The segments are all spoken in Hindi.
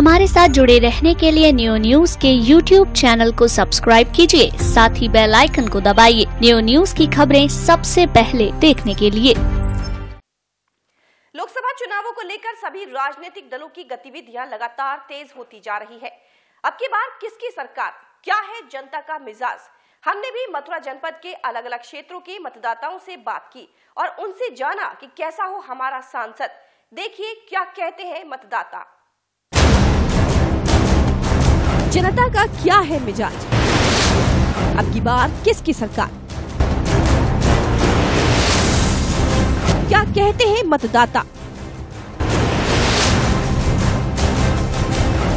हमारे साथ जुड़े रहने के लिए न्यू न्यूज के YouTube चैनल को सब्सक्राइब कीजिए, साथ ही बेल आइकन को दबाइए न्यू न्यूज की खबरें सबसे पहले देखने के लिए। लोकसभा चुनावों को लेकर सभी राजनीतिक दलों की गतिविधियां लगातार तेज होती जा रही है। अब की बार किसकी सरकार, क्या है जनता का मिजाज? हमने भी मथुरा जनपद के अलग अलग क्षेत्रों के मतदाताओं से बात की और उनसे जाना कि कैसा हो हमारा सांसद। देखिए क्या कहते हैं मतदाता। जनता का क्या है मिजाज, अब की बार किसकी सरकार, क्या कहते हैं मतदाता।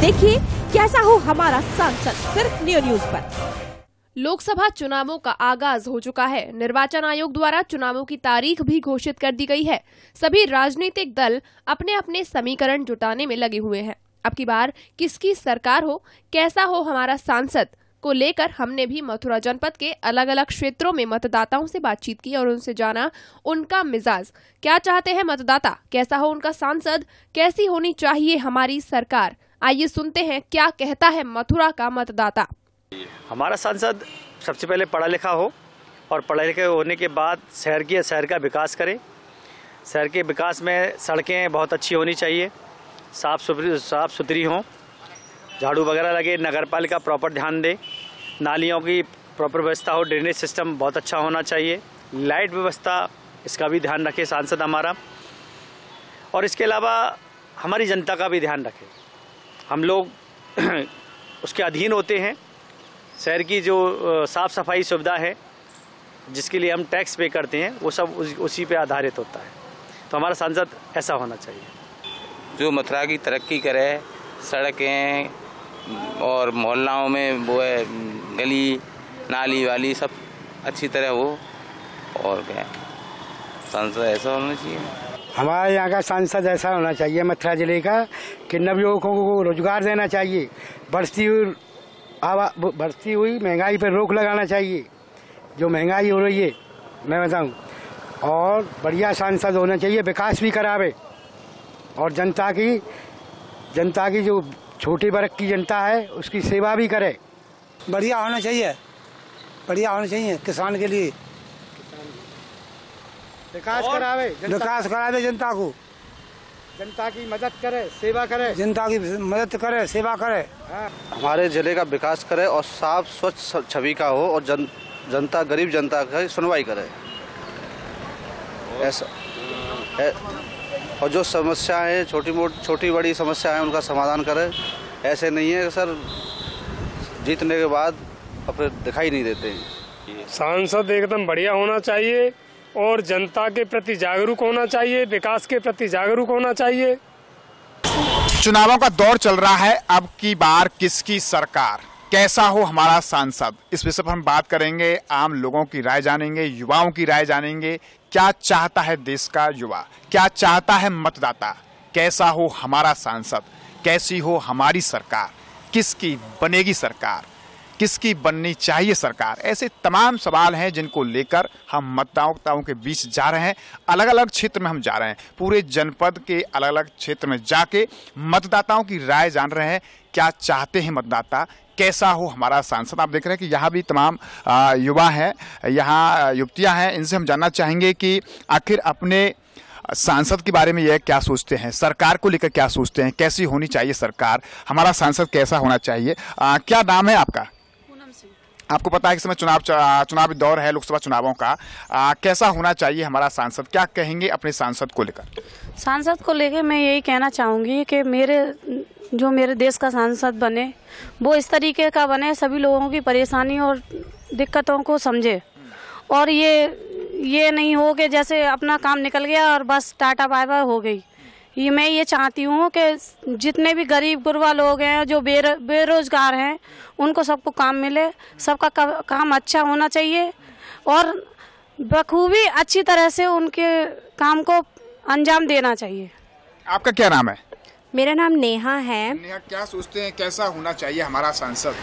देखिए कैसा हो हमारा सांसद, सिर्फ न्यू न्यूज पर। लोकसभा चुनावों का आगाज हो चुका है। निर्वाचन आयोग द्वारा चुनावों की तारीख भी घोषित कर दी गई है। सभी राजनीतिक दल अपने अपने समीकरण जुटाने में लगे हुए हैं। अब की बार किसकी सरकार हो, कैसा हो हमारा सांसद को लेकर हमने भी मथुरा जनपद के अलग अलग क्षेत्रों में मतदाताओं से बातचीत की और उनसे जाना उनका मिजाज, क्या चाहते हैं मतदाता, कैसा हो उनका सांसद, कैसी होनी चाहिए हमारी सरकार। आइए सुनते हैं क्या कहता है मथुरा का मतदाता। हमारा सांसद सबसे पहले पढ़ा लिखा हो और पढ़े लिखे होने के बाद शहर का विकास करे। शहर के विकास में सड़कें बहुत अच्छी होनी चाहिए, साफ़ सुथरी हों, झाड़ू वगैरह लगे, नगर पालिका प्रॉपर ध्यान दे, नालियों की प्रॉपर व्यवस्था हो, ड्रेनेज सिस्टम बहुत अच्छा होना चाहिए, लाइट व्यवस्था इसका भी ध्यान रखे सांसद हमारा। और इसके अलावा हमारी जनता का भी ध्यान रखे। हम लोग उसके अधीन होते हैं। शहर की जो साफ़ सफाई सुविधा है जिसके लिए हम टैक्स पे करते हैं वो सब उसी पे आधारित होता है। तो हमारा सांसद ऐसा होना चाहिए जो मथुरा की तरक्की करे, सड़कें और मोहल्लाओं में वो है गली नाली वाली सब अच्छी तरह हो। और क्या सांसद ऐसा होना चाहिए। हमारे यहाँ का सांसद ऐसा होना चाहिए मथुरा जिले का कि नवयुवकों को रोजगार देना चाहिए, बढ़ती हुई महंगाई पर रोक लगाना चाहिए। जो महंगाई हो रही है मैं बताऊँ, और बढ़िया सांसद होना चाहिए, विकास भी करावे और जनता की जो छोटे वर्ग की जनता है उसकी सेवा भी करे। बढ़िया होना चाहिए, किसान के लिए विकास करावे जनता को, जनता की मदद करे, सेवा करे, जनता की मदद करे, सेवा करे। हमारे जिले का विकास करे और साफ स्वच्छ छवि का हो और जनता गरीब जनता की सुनवाई करे ऐसा। और जो समस्याएं छोटी बड़ी समस्याएं उनका समाधान करे। ऐसे नहीं है सर जीतने के बाद फिर दिखाई नहीं देते हैं। सांसद एकदम बढ़िया होना चाहिए और जनता के प्रति जागरूक होना चाहिए, विकास के प्रति जागरूक होना चाहिए। चुनावों का दौर चल रहा है। अब की बार किसकी सरकार, कैसा हो हमारा सांसद, इस विषय पर हम बात करेंगे। आम लोगों की राय जानेंगे, युवाओं की राय जानेंगे। क्या चाहता है देश का युवा, क्या चाहता है मतदाता, कैसा हो हमारा सांसद, कैसी हो हमारी सरकार, किसकी बनेगी सरकार, किसकी बननी चाहिए सरकार। ऐसे तमाम सवाल हैं जिनको लेकर हम मतदाताओं के बीच जा रहे हैं। अलग अलग क्षेत्र में हम जा रहे हैं, पूरे जनपद के अलग अलग क्षेत्र में जाके मतदाताओं की राय जान रहे हैं। क्या चाहते हैं मतदाता, कैसा हो हमारा सांसद। आप देख रहे हैं कि यहाँ भी तमाम युवा हैं, यहाँ युवतियाँ हैं। इनसे हम जानना चाहेंगे कि आखिर अपने सांसद के बारे में यह क्या सोचते हैं, सरकार को लेकर क्या सोचते हैं, कैसी होनी चाहिए सरकार, हमारा सांसद कैसा होना चाहिए। क्या नाम है आपका? आपको पता है कि समय चुनावी दौर है लोकसभा चुनावों का, कैसा होना चाहिए हमारा सांसद, क्या कहेंगे अपने सांसद को लेकर? सांसद को लेकर मैं यही कहना चाहूँगी कि मेरे देश का सांसद बने वो इस तरीके का बने, सभी लोगों की परेशानी और दिक्कतों को समझे। और ये नहीं हो कि जैसे अपना काम निकल गया और बस टाटा बाय बाय हो गई। मैं ये चाहती हूँ कि जितने भी गरीब गुरबा लोग हैं, जो बेरोजगार हैं, उनको सबको काम मिले, सबका काम अच्छा होना चाहिए और बखूबी अच्छी तरह से उनके काम को अंजाम देना चाहिए। आपका क्या नाम है? मेरा नाम नेहा है। नेहा, क्या सोचते हैं कैसा होना चाहिए हमारा सांसद?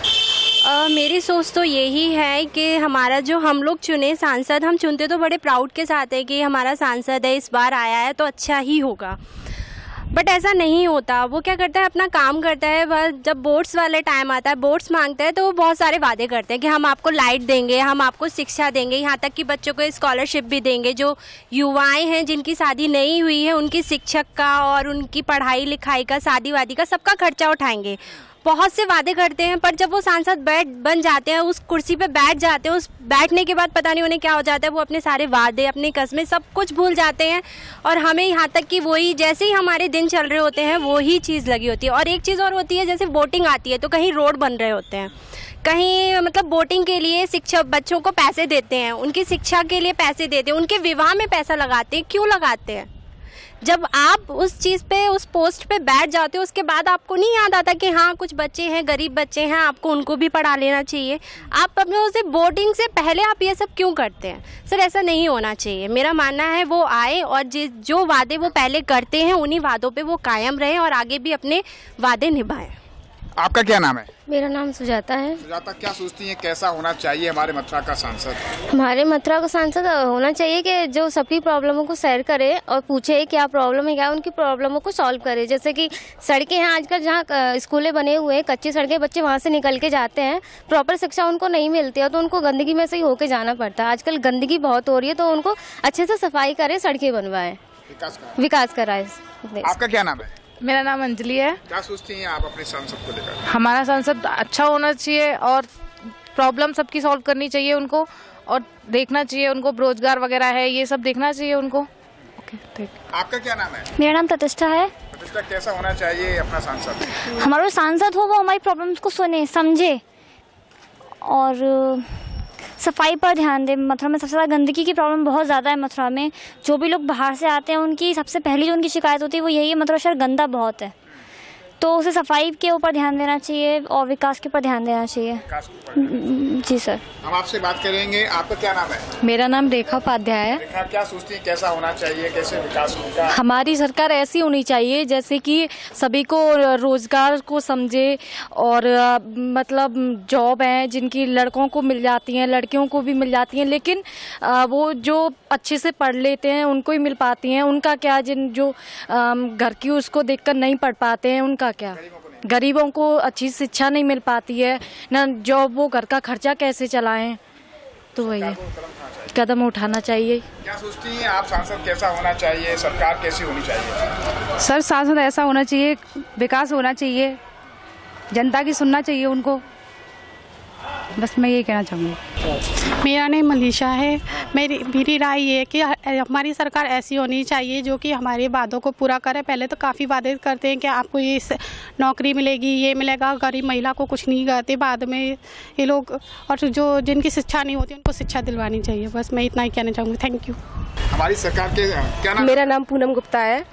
मेरी सोच तो यही है कि हमारा जो हम लोग चुने सांसद, हम चुनते तो बड़े प्राउड के साथ है कि हमारा सांसद है, इस बार आया है तो अच्छा ही होगा। बट ऐसा नहीं होता। वो क्या करता है, अपना काम करता है। बस जब वोट्स वाले टाइम आता है, वोट्स मांगता है, तो वो बहुत सारे वादे करते हैं कि हम आपको लाइट देंगे, हम आपको शिक्षा देंगे, यहाँ तक कि बच्चों को स्कॉलरशिप भी देंगे। जो युवाएं हैं जिनकी शादी नहीं हुई है, उनकी शिक्षक का और उनकी पढ़ाई लिखाई का, शादी वादी का, सबका खर्चा उठाएंगे। बहुत से वादे करते हैं, पर जब वो सांसद बन जाते हैं, उस कुर्सी पे बैठ जाते हैं, उस बैठने के बाद पता नहीं उन्हें क्या हो जाता है, वो अपने सारे वादे, अपने कस्में सब कुछ भूल जाते हैं। और हमें यहाँ तक कि वही, जैसे ही हमारे दिन चल रहे होते हैं, वो ही चीज़ लगी होती है। और एक चीज़ और होती है, जैसे वोटिंग आती है तो कहीं रोड बन रहे होते हैं, कहीं मतलब वोटिंग के लिए शिक्षक बच्चों को पैसे देते हैं, उनकी शिक्षा के लिए पैसे देते हैं, उनके विवाह में पैसा लगाते हैं। क्यों लगाते हैं? जब आप उस चीज़ पे, उस पोस्ट पे बैठ जाते हो, उसके बाद आपको नहीं याद आता कि हाँ कुछ बच्चे हैं, गरीब बच्चे हैं, आपको उनको भी पढ़ा लेना चाहिए। आप अपने उसे वोटिंग से पहले आप ये सब क्यों करते हैं? सर ऐसा नहीं होना चाहिए। मेरा मानना है वो आए और जो वादे वो पहले करते हैं, उन्हीं वादों पे वो कायम रहें और आगे भी अपने वादे निभाएं। आपका क्या नाम है? मेरा नाम सुजाता है। सुजाता, क्या सोचती हैं कैसा होना चाहिए हमारे मथुरा का सांसद? हमारे मथुरा का सांसद होना चाहिए कि जो सभी प्रॉब्लमों को शेयर करे और पूछे क्या प्रॉब्लम है, क्या उनकी प्रॉब्लमों को सॉल्व करे। जैसे कि सड़कें हैं आजकल, जहाँ स्कूलें बने हुए हैं, कच्ची सड़कें, बच्चे वहाँ से निकल के जाते हैं, प्रॉपर शिक्षा उनको नहीं मिलती है, तो उनको गंदगी में से ही होके जाना पड़ता है। आजकल गंदगी बहुत हो रही है, तो उनको अच्छे से सफाई करे, सड़कें बनवाए, विकास कराए। आपका क्या नाम है? मेरा नाम अंजलि है। क्या सोचती हैं आप अपने सांसद को लेकर? हमारा सांसद अच्छा होना चाहिए और प्रॉब्लम सबकी सॉल्व करनी चाहिए उनको, और देखना चाहिए उनको रोजगार वगैरह है, ये सब देखना चाहिए उनको। ओके, ठीक। आपका क्या नाम है? मेरा नाम प्रतिष्ठा है। प्रतिष्ठा, कैसा होना चाहिए अपना सांसद? हमारा सांसद हो वो हमारी प्रॉब्लम्स को सुने, समझे और सफाई पर ध्यान दे। मथुरा में सबसे ज़्यादा गंदगी की प्रॉब्लम बहुत ज़्यादा है। मथुरा में जो भी लोग बाहर से आते हैं, उनकी सबसे पहली जो उनकी शिकायत होती है वो यही है, मथुरा शहर गंदा बहुत है। तो उसे सफाई के ऊपर ध्यान देना चाहिए और विकास के ऊपर ध्यान देना चाहिए। जी सर। हम आपसे बात करेंगे। आपका क्या नाम है? मेरा नाम रेखा उपाध्याय है। रेखा, क्या सोचती हैं कैसा होना चाहिए, कैसे विकास होगा? हमारी सरकार ऐसी होनी चाहिए जैसे कि सभी को रोजगार को समझे, और मतलब जॉब है जिनकी लड़कों को मिल जाती हैं, लड़कियों को भी मिल जाती हैं, लेकिन वो जो अच्छे से पढ़ लेते हैं उनको ही मिल पाती हैं। उनका क्या, जिन जो घर की उसको देखकर नहीं पढ़ पाते हैं, उनका क्या? गरीबों को अच्छी शिक्षा नहीं मिल पाती है ना, जॉब, वो घर का खर्चा कैसे चलाएं? तो वही है, कदम उठाना चाहिए। क्या सोचती हैं आप सांसद कैसा होना चाहिए, सरकार कैसी होनी चाहिए? सर सांसद ऐसा होना चाहिए, विकास होना चाहिए, जनता की सुनना चाहिए उनको, बस मैं ये कहना चाहूँगी। मेरा नाम मनीषा है। मेरी राय ये है कि हमारी सरकार ऐसी होनी चाहिए जो कि हमारे वादों को पूरा करे। पहले तो काफ़ी वादे करते हैं कि आपको ये नौकरी मिलेगी, ये मिलेगा, गरीब महिला को कुछ नहीं करते। बाद में ये लोग, और जो जिनकी शिक्षा नहीं होती उनको शिक्षा दिलवानी चाहिए। बस मैं इतना ही कहना चाहूँगी। Thank you. हमारी सरकार के क्या नाम? मेरा नाम पूनम गुप्ता है।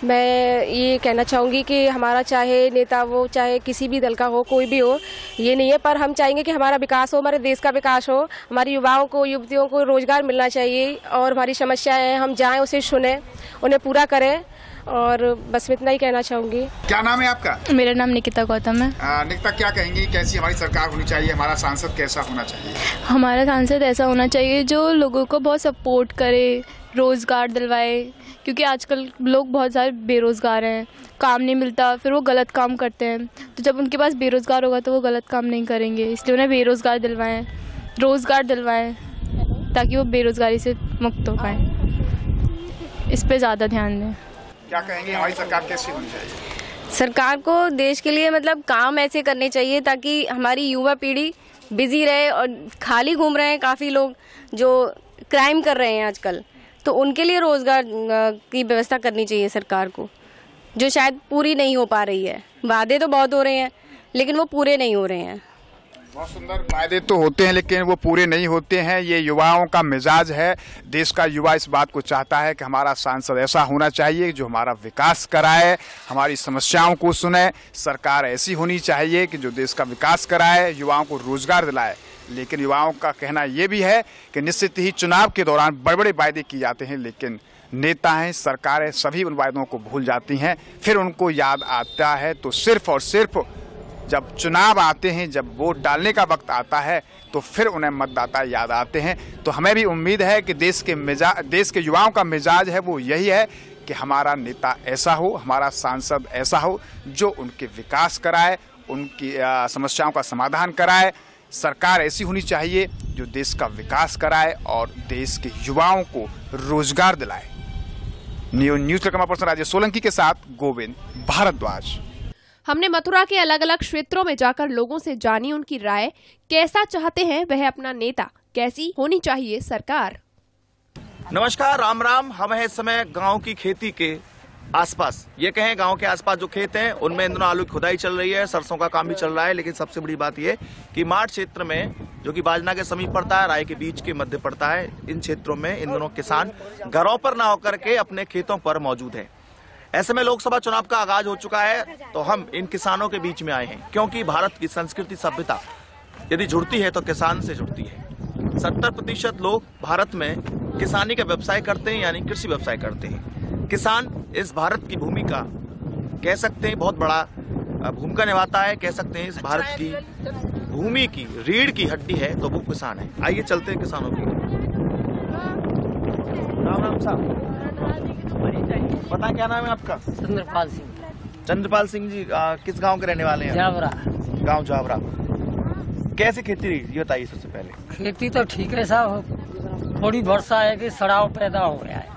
मैं ये कहना चाहूँगी कि हमारा चाहे नेता वो चाहे किसी भी दल का हो, कोई भी हो, ये नहीं है, पर हम चाहेंगे कि हमारा विकास हो, हमारे देश का विकास हो, हमारे युवाओं को, युवतियों को रोजगार मिलना चाहिए, और हमारी समस्याएं हम जाएं उसे सुने, उन्हें पूरा करें, और बस मैं इतना ही कहना चाहूँगी। क्या नाम है आपका? मेरा नाम निकिता गौतम है। निकिता, क्या कहेंगी कैसी हमारी सरकार होनी चाहिए, हमारा सांसद कैसा होना चाहिए? हमारा सांसद ऐसा होना चाहिए जो लोगों को बहुत सपोर्ट करे, रोज़गार दिलवाए, क्योंकि आजकल लोग बहुत सारे बेरोज़गार हैं, काम नहीं मिलता, फिर वो गलत काम करते हैं। तो जब उनके पास बेरोज़गार होगा तो वो गलत काम नहीं करेंगे, इसलिए उन्हें बेरोज़गार दिलवाएं, रोज़गार दिलवाएं, ताकि वो बेरोज़गारी से मुक्त हो पाए। इस पे ज़्यादा ध्यान दें। क्या कहेंगे हमारी सरकार कैसी होनी चाहिए? सरकार को देश के लिए मतलब काम ऐसे करने चाहिए ताकि हमारी युवा पीढ़ी बिजी रहे, और खाली घूम रहे हैं काफ़ी लोग जो क्राइम कर रहे हैं आजकल, तो उनके लिए रोजगार की व्यवस्था करनी चाहिए सरकार को, जो शायद पूरी नहीं हो पा रही है। वादे तो बहुत हो रहे हैं लेकिन वो पूरे नहीं हो रहे हैं। बहुत सुंदर वायदे तो होते हैं लेकिन वो पूरे नहीं होते हैं। ये युवाओं का मिजाज है। देश का युवा इस बात को चाहता है कि हमारा सांसद ऐसा होना चाहिए जो हमारा विकास कराए, हमारी समस्याओं को सुने। सरकार ऐसी होनी चाहिए कि जो देश का विकास कराए, युवाओं को रोजगार दिलाए। लेकिन युवाओं का कहना ये भी है कि निश्चित ही चुनाव के दौरान बड़े बड़े वायदे किए जाते हैं, लेकिन नेता हैं, सरकारें सभी उन वायदों को भूल जाती हैं। फिर उनको याद आता है तो सिर्फ और सिर्फ जब चुनाव आते हैं, जब वोट डालने का वक्त आता है तो फिर उन्हें मतदाता याद आते हैं। तो हमें भी उम्मीद है कि देश के युवाओं का मिजाज है वो यही है कि हमारा नेता ऐसा हो, हमारा सांसद ऐसा हो जो उनके विकास कराए, उनकी समस्याओं का समाधान कराए। सरकार ऐसी होनी चाहिए जो देश का विकास कराए और देश के युवाओं को रोजगार दिलाए। न्यूज़ पर्सन राजेश सोलंकी के साथ गोविंद भारद्वाज। हमने मथुरा के अलग अलग क्षेत्रों में जाकर लोगों से जानी उनकी राय, कैसा चाहते हैं वह अपना नेता, कैसी होनी चाहिए सरकार। नमस्कार, राम राम। हम हैं इस समय गांव की खेती के आसपास। ये कहें गांव के आसपास जो खेत हैं उनमें इन दोनों आलू की खुदाई चल रही है, सरसों का काम भी चल रहा है। लेकिन सबसे बड़ी बात ये कि माठ क्षेत्र में, जो कि बाजना के समीप पड़ता है, राय के बीच के मध्य पड़ता है, इन क्षेत्रों में इन दोनों किसान घरों पर ना होकर के अपने खेतों पर मौजूद है। ऐसे में लोकसभा चुनाव का आगाज हो चुका है, तो हम इन किसानों के बीच में आए हैं, क्योंकि भारत की संस्कृति सभ्यता यदि जुड़ती है तो किसान से जुड़ती है। 70% लोग भारत में किसानी का व्यवसाय करते हैं, यानी कृषि व्यवसाय करते हैं। किसान इस भारत की भूमि का कह सकते हैं बहुत बड़ा भूमिका निभाता है, कह सकते हैं इस भारत की भूमि की रीढ़ की हड्डी है तो वो किसान है। आइए चलते हैं किसानों की। राम राम साहब, पता क्या नाम है आपका? चंद्रपाल सिंह। चंद्रपाल सिंह जी, किस गांव के रहने वाले हैं? जावरा। गांव जावरा। कैसे खेती रही ये बताइए सबसे पहले। खेती तो ठीक है साहब, थोड़ी वर्षा है कि सड़ाव पैदा हो गया है,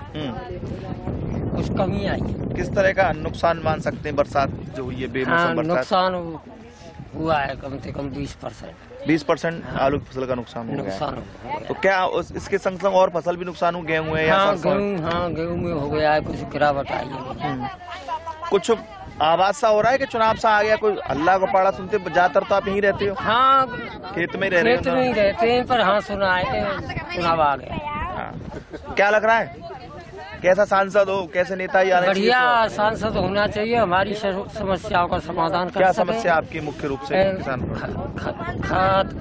कुछ कमी आई है। किस तरह का नुकसान मान सकते हैं बरसात जो हुई है, बेमौसम बरसात? नुकसान हुआ है कम से कम 20%। 20% आलू की फसल का नुकसान हो गया। तो क्या इसके संग संग और फसल भी नुकसान हो, गेहूँ है या गेहूँ में हो गया है, कुछ गिरावट आई है। कुछ आवाज सा हो रहा है कि चुनाव सा आ गया, कोई हल्ला गोपाड़ा सुनते? ज्यादातर तो आप यहीं रहते हो? हाँ, खेत में रह रहे हो? खेत में ही रहते हैं, पर हाँ सुना है चुनाव आ गया। हाँ। क्या लग रहा है, कैसा सांसद हो, कैसे नेता ही आने चाहिए? बढ़िया सांसद होना चाहिए, हमारी समस्याओं का समाधान कर। क्या समस्या आपकी मुख्य रूप से किसान?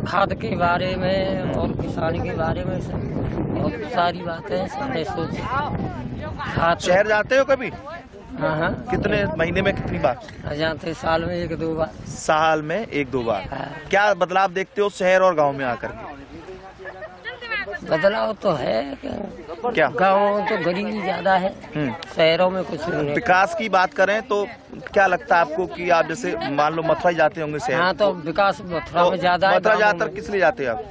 खाद के बारे में और किसानी के बारे में बहुत सारी बातें सामने सोच। शहर जाते हो कभी? हाँ। कितने महीने में कितनी बार जाते? साल में 1-2 बार। साल में 1-2 बार। क्या बदलाव देखते हो शहर और गांव में आकर? बदलाव तो है क्या? गाँव तो गरीबी ज्यादा है, शहरों में कुछ नहीं। विकास की बात करें तो क्या लगता है आपको कि आप जैसे मान लो मथुरा जाते होंगे शहर? हाँ, तो विकास मथुरा में ज्यादा है। मथुरा ज्यादातर किस लिए जाते हैं आप?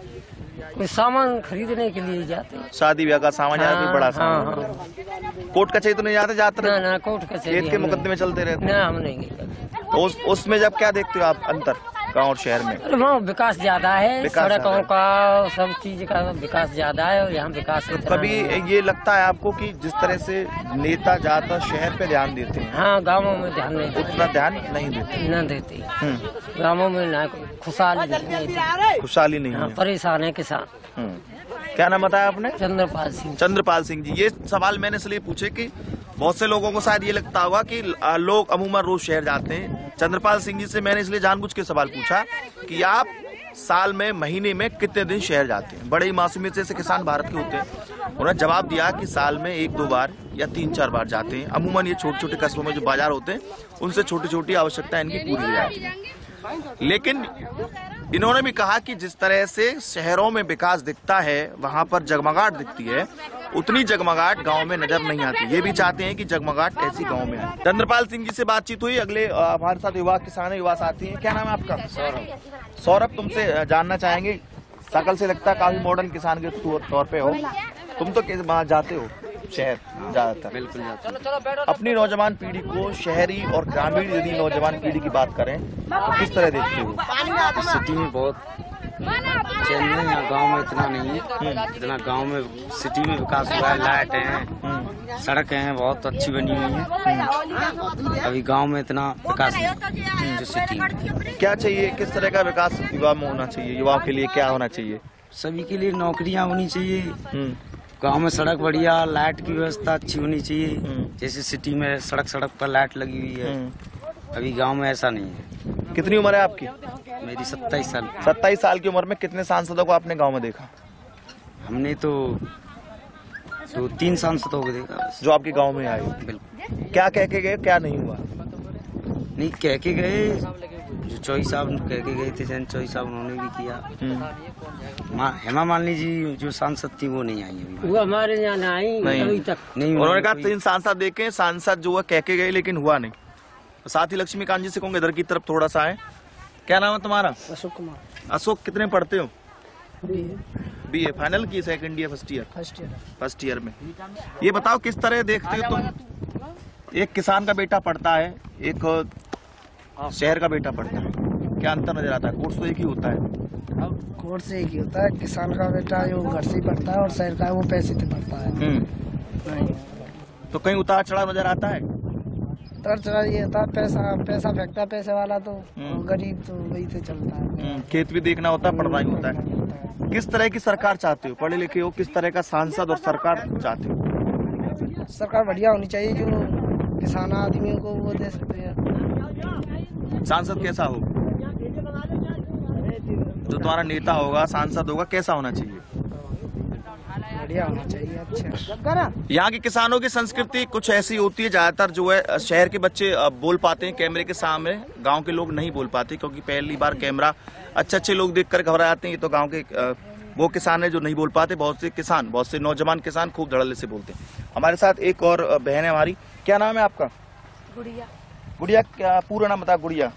कुछ सामान खरीदने के लिए जाते हैं। शादी ब्याह का सामान या कोई बड़ा सामान? कोर्ट कचहरी तो नहीं जाते? ना, कोर्ट कचहरी खेत के मुकदमे चलते रहते हैं? ना, हम नहीं गए। उसमें जब क्या देखते हो आप अंतर गाँव और शहर में? वहाँ विकास ज्यादा है, सड़कों का सब चीज का विकास ज्यादा है, और यहाँ विकास कभी ये लगता है आपको कि जिस तरह से नेता ज्यादातर शहर पे ध्यान देते हैं, हाँ गाँवों में ध्यान नहीं देते, उतना ध्यान नहीं देते? न देते। गाँवों में ना खुशहाली नहीं, खुशहाली नहीं है, परेशान है किसान। क्या नाम बताया आपने? चंद्रपाल सिंह। चंद्रपाल सिंह जी, ये सवाल मैंने इसलिए पूछे कि बहुत से लोगों को शायद ये लगता होगा कि लोग अमूमन रोज शहर जाते हैं। चंद्रपाल सिंह जी से मैंने इसलिए जानबूझ के सवाल पूछा कि आप साल में, महीने में कितने दिन शहर जाते हैं? बड़े ही मासूमियत से किसान भारत के होते हैं। उन्होंने जवाब दिया कि साल में 1-2 बार या 3-4 बार जाते हैं। अमूमन ये छोटे छोटे कस्बों में जो बाजार होते हैं उनसे छोटी छोटी आवश्यकता इनकी पूरी हो जाती है। लेकिन इन्होंने भी कहा कि जिस तरह से शहरों में विकास दिखता है, वहां पर जगमगाहट दिखती है, उतनी जगमगाहट गांव में नजर नहीं आती। ये भी चाहते हैं कि जगमगाहट ऐसी गांव में आए। चंद्रपाल सिंह जी से बातचीत हुई। अगले हमारे साथ युवा किसान है, युवा साथी हैं। क्या नाम है आपका? सौरभ। सौरभ, तुमसे जानना चाहेंगे, शकल से लगता है काफी मॉडर्न किसान के तौर पे हो, तुम तो वहाँ जाते हो शहर ज्यादातर? बिल्कुल जाते हैं। अपनी नौजवान पीढ़ी को, शहरी और ग्रामीण यदि नौजवान पीढ़ी की बात करें तो किस तरह देखते हो? सिटी में बहुत चेंज है, यहाँ गाँव में इतना नहीं है जितना गाँव में सिटी में विकास हुआ है। लाइट है, सड़कें हैं बहुत अच्छी बनी हुई है। अभी गाँव में इतना विकास नहीं जो सिटी में। क्या चाहिए, किस तरह का विकास युवा में होना चाहिए? युवाओं के लिए क्या होना चाहिए? सभी के लिए नौकरियां होनी चाहिए। गांव में सड़क बढ़िया, लाइट की व्यवस्था अच्छी होनी चाहिए। जैसे सिटी में सड़क पर लाइट लगी हुई है, अभी गांव में ऐसा नहीं है। कितनी उम्र है आपकी? मेरी 27 साल। 27 साल की उम्र में कितने सांसदों को आपने गांव में देखा? हमने तो 2-3 सांसदों को देखा जो आपके गांव में आए। बिल्कुल। क्या कह के गए, क्या नहीं हुआ? नहीं कह के गए, जो चौई साहब कह के गए थे, जैन चौई साहब उन्होंने भी किया। हेमा मालिनी जी जो सांसद थी वो नहीं आई अभी, वो हमारे यहाँ आई अभी तक नहीं। उन्होंने कहा 3 सांसद देखे, सांसद जो है कह के गए लेकिन हुआ नहीं। साथ ही लक्ष्मीकांत जी से कहूँगा इधर की तरफ थोड़ा सा है। क्या नाम है तुम्हारा? अशोक कुमार। अशोक, कितने पढ़ते हो? BA फाइनल की, second year, first year? First year में। ये बताओ किस तरह देखते हो तुम, एक किसान का बेटा पढ़ता है, एक शहर का बेटा पढ़ता है, क्या अंतर नजर आता है? कोर्स तो एक ही होता है। कोर्स एक ही होता है, किसान का बेटा जो घर से पढ़ता है और शहर का वो पैसे से पढ़ता है। तो कहीं उतार चढ़ाव नजर आता है? उतार चढ़ाव ये होता है, पैसा फेंकता है पैसे वाला, तो गरीब तो वही से चलता है। खेत भी देखना होता है, पढ़ना ही होता है। किस तरह की सरकार चाहते हो? पढ़े लिखे हो, किस तरह का सांसद और सरकार चाहते हो? सरकार बढ़िया होनी चाहिए जो किसान आदमियों को वो दे सकते हैं। सांसद कैसा हो? जो तुम्हारा नेता होगा, सांसद होगा, कैसा होना चाहिए? बढ़िया होना चाहिए, अच्छा। यहाँ के किसानों की संस्कृति कुछ ऐसी होती है, ज्यादातर जो है शहर के बच्चे बोल पाते हैं कैमरे के सामने, गांव के लोग नहीं बोल पाते क्योंकि पहली बार कैमरा अच्छे लोग देखकर घबरा जाते हैं। ये तो गांव के वो किसान है जो नहीं बोल पाते। बहुत से किसान, बहुत से नौजवान किसान खूब धड़ल्ले से बोलते हैं। हमारे साथ एक और बहन है हमारी। क्या नाम है आपका? गुड़िया। गुड़िया, क्या पूरा नाम बता? गुड़िया।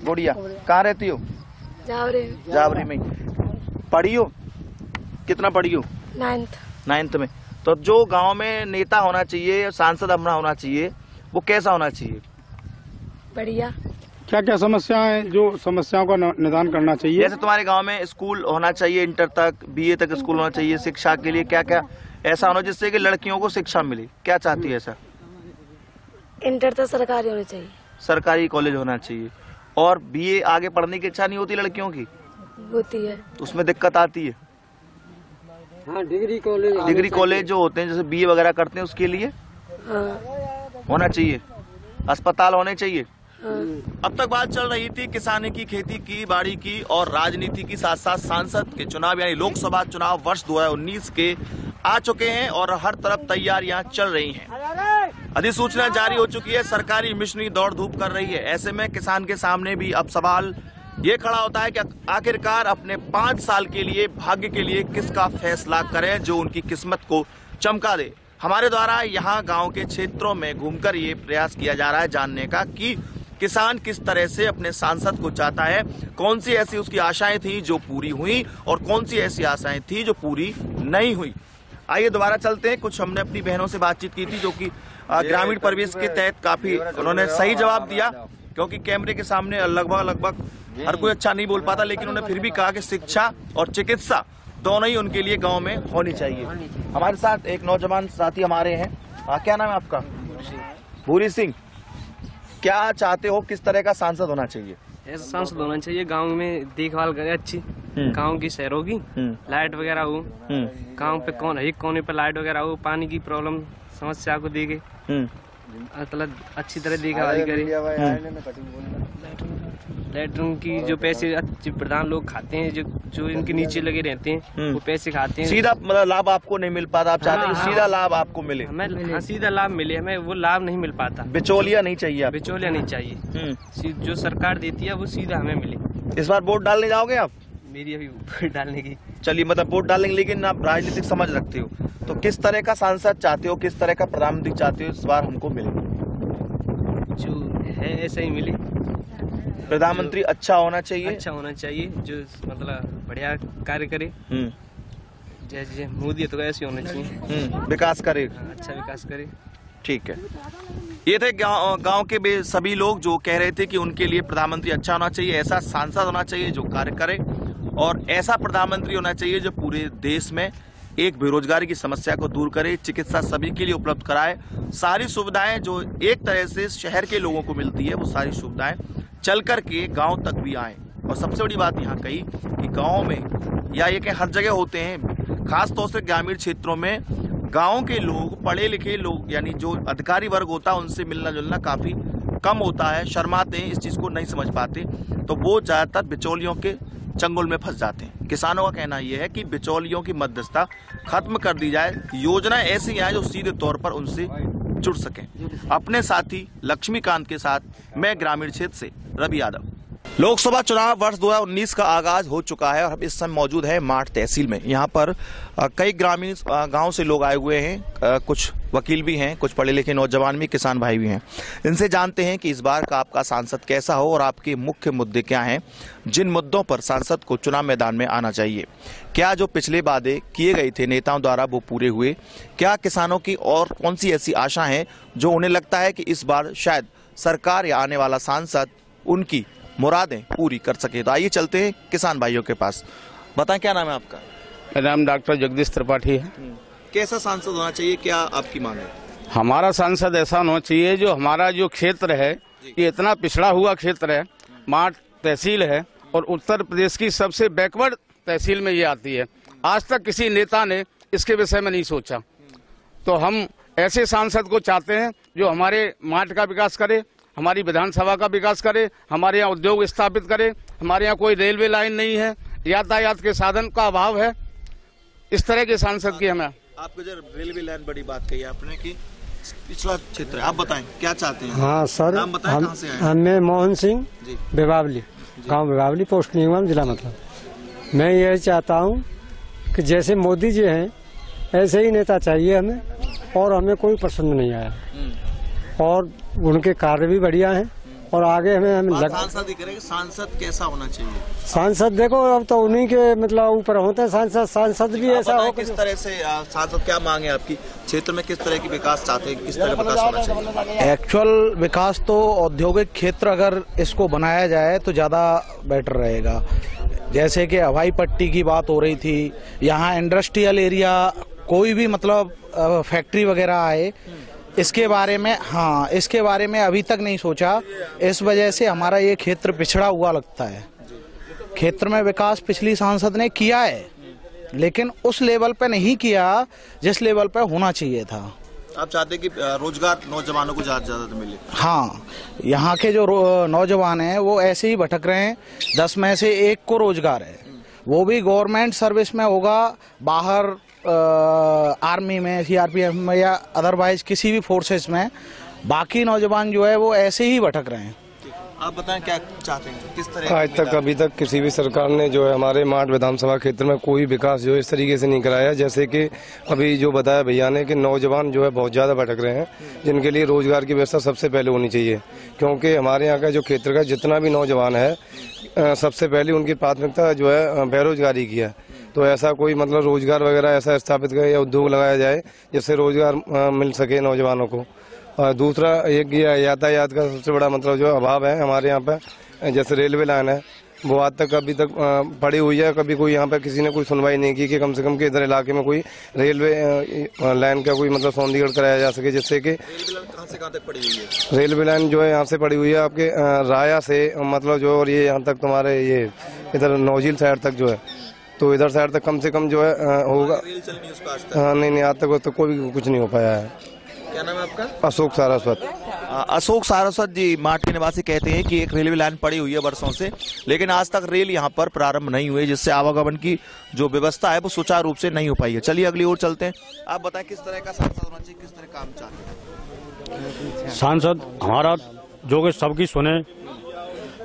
गुड़िया, कहाँ रहती हो? जावरे में। पढ़ी हो? कितना पढ़ी हो? 9th में। तो जो गांव में नेता होना चाहिए, सांसद अपना होना चाहिए, वो कैसा होना चाहिए? बढ़िया। क्या क्या समस्याएं, जो समस्याओं का निदान करना चाहिए? जैसे तुम्हारे गांव में स्कूल होना चाहिए, इंटर तक, BA तक स्कूल होना चाहिए, शिक्षा के लिए क्या क्या ऐसा होना जिससे कि लड़कियों को शिक्षा मिले, क्या चाहती है ऐसा? इंटर तक सरकारी होनी चाहिए, सरकारी कॉलेज होना चाहिए। और BA आगे पढ़ने की इच्छा नहीं होती लड़कियों की? होती है, उसमें दिक्कत आती है। हाँ, डिग्री कॉलेज जो होते हैं, जैसे BA वगैरह करते हैं, उसके लिए होना चाहिए, अस्पताल होने चाहिए। अब तक बात चल रही थी किसानी की, खेती की, बाड़ी की और राजनीति की, साथ साथ सांसद के चुनाव यानी लोकसभा चुनाव वर्ष 2019 के आ चुके हैं और हर तरफ तैयारियां चल रही हैं। अधिसूचना जारी हो चुकी है, सरकारी मिशनरी दौड़ धूप कर रही है। ऐसे में किसान के सामने भी अब सवाल ये खड़ा होता है कि आखिरकार अपने 5 साल के लिए, भाग्य के लिए किसका फैसला करें जो उनकी किस्मत को चमका दे। हमारे द्वारा यहाँ गाँव के क्षेत्रों में घूमकर ये प्रयास किया जा रहा है जानने का कि किसान किस तरह से अपने सांसद को चाहता है, कौन सी ऐसी उसकी आशाएं थी जो पूरी हुई और कौन सी ऐसी आशाएं थी जो पूरी नहीं हुई। आइए दोबारा चलते हैं। कुछ हमने अपनी बहनों से बातचीत की थी जो कि ग्रामीण परिवेश के तहत काफी उन्होंने सही जवाब दिया, क्योंकि कैमरे के सामने लगभग हर कोई अच्छा नहीं बोल पाता, लेकिन उन्होंने फिर भी कहा कि शिक्षा और चिकित्सा दोनों ही उनके लिए गाँव में होनी चाहिए। हमारे साथ एक नौजवान साथी हमारे हैं। क्या नाम है आपका? भूरी सिंह। क्या चाहते हो, किस तरह का सांसद होना चाहिए? ऐसा सांसद होना चाहिए गांव में देखभाल करे अच्छी, गांव की शहरों की, लाइट वगैरह हो, गांव पे एक कोने पे लाइट वगैरह हो, पानी की प्रॉब्लम समस्या को देखे, मतलब अच्छी तरह देखभाल करे। लेटरिन की जो पैसे प्रधान लोग खाते हैं, जो इनके नीचे लगे रहते हैं, वो पैसे खाते हैं। सीधा मतलब लाभ आपको नहीं मिल पाता, आप चाहते हैं सीधा लाभ आपको मिले? हमें सीधा लाभ मिले, हमें वो लाभ नहीं मिल पाता। बिचौलिया नहीं चाहिए? बिचौलिया नहीं चाहिए, जो सरकार देती है वो सीधा हमें मिले। इस बार वोट डालने जाओगे आप? मेरी अभी वोट डालने की। चलिए, मतलब वोट डालेंगे, लेकिन आप राजनीतिक समझ रखते हो, तो किस तरह का सांसद चाहते हो, किस तरह का प्रधानमंत्री चाहते हो इस बार हमको मिले? जो है ऐसा ही मिले। प्रधानमंत्री अच्छा होना चाहिए? अच्छा होना चाहिए, जो मतलब बढ़िया कार्य करे, जैसे मोदी तो ऐसे होना चाहिए, विकास करे, अच्छा विकास करे। ठीक है, ये थे गांव के सभी लोग जो कह रहे थे कि उनके लिए प्रधानमंत्री अच्छा होना चाहिए, ऐसा सांसद होना चाहिए जो कार्य करे, और ऐसा प्रधानमंत्री होना चाहिए जो पूरे देश में एक बेरोजगारी की समस्या को दूर करे, चिकित्सा सभी के लिए उपलब्ध कराए, सारी सुविधाएं जो एक तरह से शहर के लोगों को मिलती है वो सारी सुविधाएं चल कर के गांव तक भी आए। और सबसे बड़ी बात यहाँ कही कि गांव में या ये कि हर जगह होते हैं, खास तौर से ग्रामीण क्षेत्रों में गांव के लोग, पढ़े लिखे लोग यानी जो अधिकारी वर्ग होता है उनसे मिलना जुलना काफी कम होता है, शर्माते हैं, इस चीज को नहीं समझ पाते, तो वो ज्यादातर बिचौलियों के चंगुल में फंस जाते हैं। किसानों का कहना यह है कि बिचौलियों की मध्यस्थता खत्म कर दी जाए, योजना ऐसी आए जो सीधे तौर पर उनसे जुड़ सकें। अपने साथी लक्ष्मीकांत के साथ मैं ग्रामीण क्षेत्र से रवि यादव। लोकसभा चुनाव वर्ष 2019 का आगाज हो चुका है और हम इस समय मौजूद है माठ तहसील में। यहाँ पर कई ग्रामीण गांव से लोग आए हुए हैं, कुछ वकील भी हैं, कुछ पढ़े लिखे नौजवान भी, किसान भाई भी हैं। इनसे जानते हैं कि इस बार का आपका सांसद कैसा हो और आपके मुख्य मुद्दे क्या हैं, जिन मुद्दों पर सांसद को चुनाव मैदान में आना चाहिए। क्या जो पिछले वादे किए गए थे नेताओं द्वारा वो पूरे हुए? क्या किसानों की और कौन सी ऐसी आशा है जो उन्हें लगता है कि इस बार शायद सरकार या आने वाला सांसद उनकी मुरादें पूरी कर सके? तो आइए चलते हैं किसान भाइयों के पास। बताएं, क्या नाम है आपका? मेरा नाम डॉक्टर जगदीश त्रिपाठी है। कैसा सांसद होना चाहिए, क्या आपकी मांग है? हमारा सांसद ऐसा होना चाहिए जो हमारा जो क्षेत्र है ये इतना पिछड़ा हुआ क्षेत्र है, माठ तहसील है और उत्तर प्रदेश की सबसे बैकवर्ड तहसील में ये आती है। आज तक किसी नेता ने इसके विषय में नहीं सोचा। तो हम ऐसे सांसद को चाहते हैं जो हमारे माठ का विकास करे, हमारी विधानसभा का विकास करे, हमारे यहाँ उद्योग स्थापित करे। हमारे यहाँ कोई रेलवे लाइन नहीं है, यातायात के साधन का अभाव है। इस तरह के सांसद की हमें। आपको जो रेलवे लाइन बड़ी बात कही आपने कि पिछड़ा क्षेत्र है, आप बताएं क्या चाहते हैं? हाँ सर, नाम बताएं, कहाँ से आए हैं? मैं मोहन सिंह, बेबावली, गांव बेबावली, पोस्ट निगम, जिला मतलब। मैं यही चाहता हूँ कि जैसे मोदी जी हैं ऐसे ही नेता चाहिए हमें, और हमें कोई पसंद नहीं आया और उनके कार्य भी बढ़िया हैं और आगे हमें सांसद ही करेंगे। सांसद कैसा होना चाहिए? सांसद देखो अब तो उन्हीं के मतलब ऊपर होते हैं सांसद भी ऐसा हो। किस तरह से सांसद, क्या मांगे आपकी क्षेत्र में, किस तरह की विकास चाहते हैं, किस तरह विकास होना चाहिए? एक्चुअल विकास तो औद्योगिक क्षेत्र अगर इसको बनाया जाए तो ज्यादा बेटर रहेगा। जैसे कि हवाई पट्टी की बात हो रही थी, यहाँ इंडस्ट्रियल एरिया कोई भी मतलब फैक्ट्री वगैरह आए, इसके बारे में अभी तक नहीं सोचा। इस वजह से हमारा ये क्षेत्र पिछड़ा हुआ लगता है। क्षेत्र में विकास पिछली सांसद ने किया है लेकिन उस लेवल पे नहीं किया जिस लेवल पे होना चाहिए था। आप चाहते हैं कि रोजगार नौजवानों को ज्यादा मिले? हाँ, यहाँ के जो नौजवान हैं वो ऐसे ही भटक रहे हैं। 10 में से 1 को रोजगार है, वो भी गवर्नमेंट सर्विस में होगा, बाहर आर्मी में, सीआरपीएफ में या अदरवाइज किसी भी फोर्सेस में। बाकी नौजवान जो है वो ऐसे ही भटक रहे हैं। आप बताएं क्या चाहते हैं, किस तरह? आज तक अभी तक किसी भी सरकार ने जो है हमारे माठ विधानसभा क्षेत्र में कोई विकास जो है इस तरीके से नहीं कराया। जैसे कि अभी जो बताया भैया ने कि नौजवान जो है बहुत ज्यादा भटक रहे हैं, जिनके लिए रोजगार की व्यवस्था सबसे पहले होनी चाहिए। क्योंकि हमारे यहाँ का जो क्षेत्र का जितना भी नौजवान है, सबसे पहले उनकी प्राथमिकता जो है बेरोजगारी की है। तो ऐसा कोई मतलब रोजगार वगैरह ऐसा स्थापित करे या उद्योग लगाया जाए जिससे रोजगार मिल सके नौजवानों को। और दूसरा एक यातायात का सबसे बड़ा मतलब जो अभाव है हमारे यहाँ पे, जैसे रेलवे लाइन है वो आज तक अभी तक पड़ी हुई है। कभी कोई यहाँ पे किसी ने कोई सुनवाई नहीं की कि कम से कम के इधर इलाके में कोई रेलवे लाइन का कोई मतलब सौंदर्यीकरण कराया जा सके, जिससे कि कहाँ से कहाँ तक पड़ी हुई है? रेलवे लाइन जो है यहाँ से पड़ी हुई है आपके राया से मतलब जो, और ये यहाँ तक तुम्हारे ये इधर नौजील साइड तक जो है, तो इधर साइड तक कम से कम जो है होगा। नहीं, आज तक तो कोई कुछ नहीं हो पाया है। क्या नाम है आपका? अशोक सारस्वत। अशोक सारस्वत जी माठ के निवासी कहते हैं कि एक रेलवे लाइन पड़ी हुई है वर्षों से, लेकिन आज तक रेल यहाँ पर प्रारंभ नहीं हुई, जिससे आवागमन की जो व्यवस्था है वो सुचारू रूप से नहीं हो पाई है। चलिए अगली ओर चलते हैं। आप बताएं किस तरह का सांसद होना चाहिए, किस तरह काम चाहते हैं? सांसद हमारा जो कि सबकी सुने,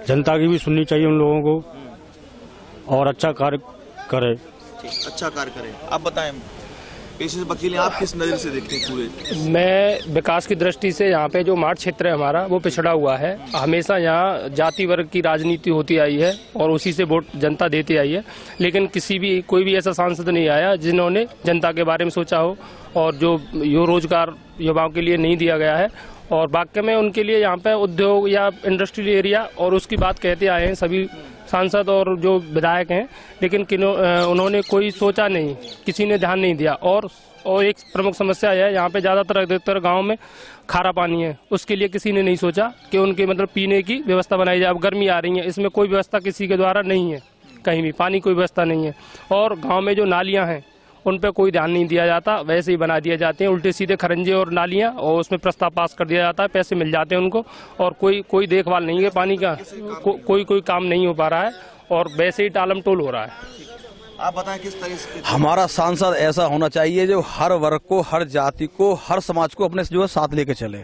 जनता की भी सुननी चाहिए उन लोगों को, और अच्छा कार्य करे। अच्छा कार्य करे। आप बताएं, पेशे से वकील हैं, आप किस नजर से देखते हैं पूरे? मैं विकास की दृष्टि से यहाँ पे जो माठ क्षेत्र है हमारा वो पिछड़ा हुआ है। हमेशा यहाँ जाति वर्ग की राजनीति होती आई है और उसी से वोट जनता देती आई है, लेकिन कोई भी ऐसा सांसद नहीं आया जिन्होंने जनता के बारे में सोचा हो। और जो रोजगार युवाओं के लिए नहीं दिया गया है, और वाकई में उनके लिए यहाँ पे उद्योग या इंडस्ट्रियल एरिया और उसकी बात कहते आए हैं सभी सांसद और जो विधायक हैं, लेकिन उन्होंने कोई सोचा नहीं, किसी ने ध्यान नहीं दिया। और एक प्रमुख समस्या है यहाँ पे ज्यादातर अधिकतर गांव में खारा पानी है, उसके लिए किसी ने नहीं सोचा कि उनके मतलब पीने की व्यवस्था बनाई जाए। अब गर्मी आ रही है, इसमें कोई व्यवस्था किसी के द्वारा नहीं है, कहीं भी पानी कोई व्यवस्था नहीं है। और गाँव में जो नालियाँ हैं उन पर कोई ध्यान नहीं दिया जाता, वैसे ही बना दिए जाते हैं उल्टे सीधे खरंजे और नालियां, और उसमें प्रस्ताव पास कर दिया जाता है, पैसे मिल जाते हैं उनको, और कोई देखभाल नहीं है पानी का, कोई काम नहीं हो पा रहा है, और वैसे ही टालम टोल हो रहा है। आप बताएं किस तरह से। हमारा सांसद ऐसा होना चाहिए जो हर वर्ग को, हर जाति को, हर समाज को अपने जो है साथ लेके चले।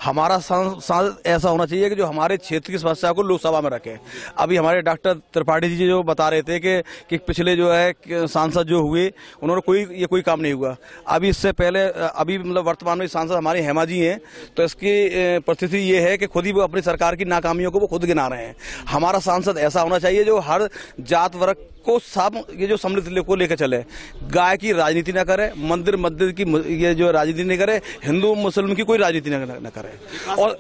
हमारा सांसद ऐसा होना चाहिए कि जो हमारे क्षेत्र की समस्या को लोकसभा में रखे। अभी हमारे डॉक्टर त्रिपाठी जी जो बता रहे थे कि पिछले जो है सांसद जो हुए उन्होंने कोई काम नहीं हुआ। अभी इससे पहले अभी मतलब वर्तमान में सांसद हमारे हेमा जी हैं, तो इसकी परिस्थिति ये है कि खुद ही वो अपनी सरकार की नाकामियों को वो खुद गिना रहे हैं। हमारा सांसद ऐसा होना चाहिए जो हर जात वर्ग को सब ये जो सम्मिलित को लेकर चले, गाय की राजनीति न करे, मंदिर मस्जिद की ये जो राजनीति नहीं करे, हिंदू मुस्लिम की कोई राजनीति न करे, और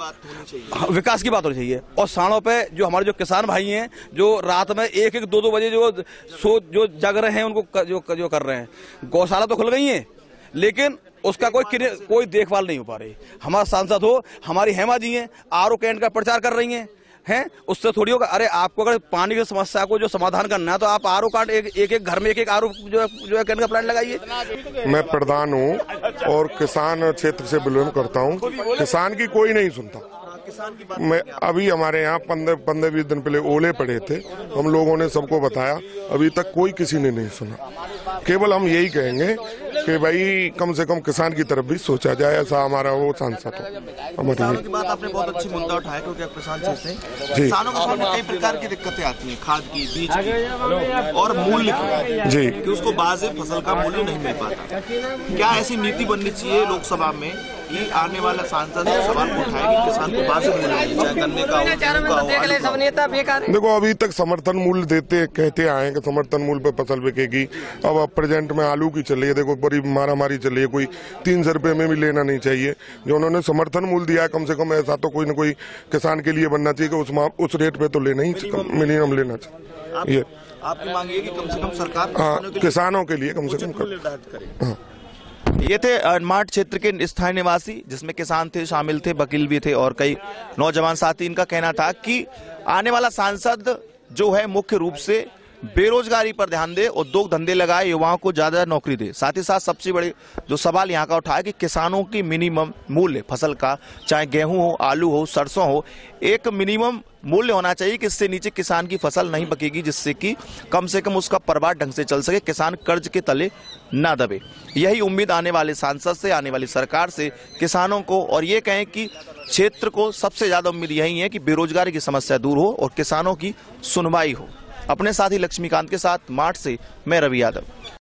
विकास की बात होनी चाहिए। और साड़ों पे जो हमारे जो किसान भाई हैं जो रात में 1-2 बजे जो जग रहे हैं उनको जो कर रहे हैं, गौशाला तो खुल गई है लेकिन उसका कोई देखभाल नहीं हो पा रही। हमारा सांसद हो, हमारी हेमा जी हैं, आरओ कैंट का प्रचार कर रही हैं, उससे थोड़ी होगा। अरे आपको अगर पानी की समस्या को जो समाधान करना है तो आप आरओ कार्ड एक घर में एक आरओ जो है कैंट का प्लांट लगाइए। मैं प्रधान हूँ और किसान क्षेत्र से बिलोंग करता हूँ। किसान की कोई नहीं सुनता। मैं अभी हमारे यहाँ 15-20 दिन पहले ओले पड़े थे, हम लोगों ने सबको बताया, अभी तक कोई किसी ने नहीं सुना। केवल हम यही कहेंगे कि भाई कम से कम किसान की तरफ भी सोचा जाए, ऐसा हमारा वो सांसद हो। किसानों की बात आपने बहुत अच्छी मुद्दा उठाया, क्योंकि प्रशांत से किसानों के सामने कई प्रकार की दिक्कतें आती हैं, खाद की, बीज की और मूल्य की, जी, कि उसको वाजिब फसल का मूल्य नहीं मिल पाता। क्या ऐसी नीति बननी चाहिए लोकसभा में कि आने वाला सांसद सवाल उठाए कि किसान को वाजिब मूल्य मिले, चाहे गन्ने का हो, देखो अभी तक समर्थन मूल्य देते कहते आए कि समर्थन मूल्य पे फसल बिकेगी। अब प्रेजेंट में आलू की चल रही है, देखो बड़ी मारामारी चल रही है, कोई 300 रुपए में भी लेना नहीं चाहिए। जो उन्होंने समर्थन मूल्य दिया कम से कम ऐसा तो कोई न कोई किसान के लिए बनना चाहिए कि उस रेट पे तो लेना ही मिनिमम लेना चाहिए। ये आपकी मांग है कि कम से कम सरकार किसानों के लिए कम से कम कर। ये थे माठ क्षेत्र के स्थानीय निवासी, जिसमें किसान थे, शामिल थे, वकील भी थे और कई नौजवान साथी। इनका कहना था कि आने वाला सांसद जो है मुख्य रूप से बेरोजगारी पर ध्यान दे, उद्योग धंधे लगाए, युवाओं को ज्यादा नौकरी दे। साथ ही साथ सबसे बड़े जो सवाल यहाँ का उठाया कि किसानों की मिनिमम मूल्य फसल का, चाहे गेहूं हो, आलू हो, सरसों हो, एक मिनिमम मूल्य होना चाहिए कि इससे नीचे किसान की फसल नहीं पकेगी, जिससे कि कम से कम उसका परिवार ढंग से चल सके, किसान कर्ज के तले ना दबे। यही उम्मीद आने वाले सांसद से, आने वाली सरकार से किसानों को, और ये कहें कि क्षेत्र को सबसे ज्यादा उम्मीद यही है कि बेरोजगारी की समस्या दूर हो और किसानों की सुनवाई हो। अपने साथी लक्ष्मीकांत के साथ माठ से मैं रवि यादव।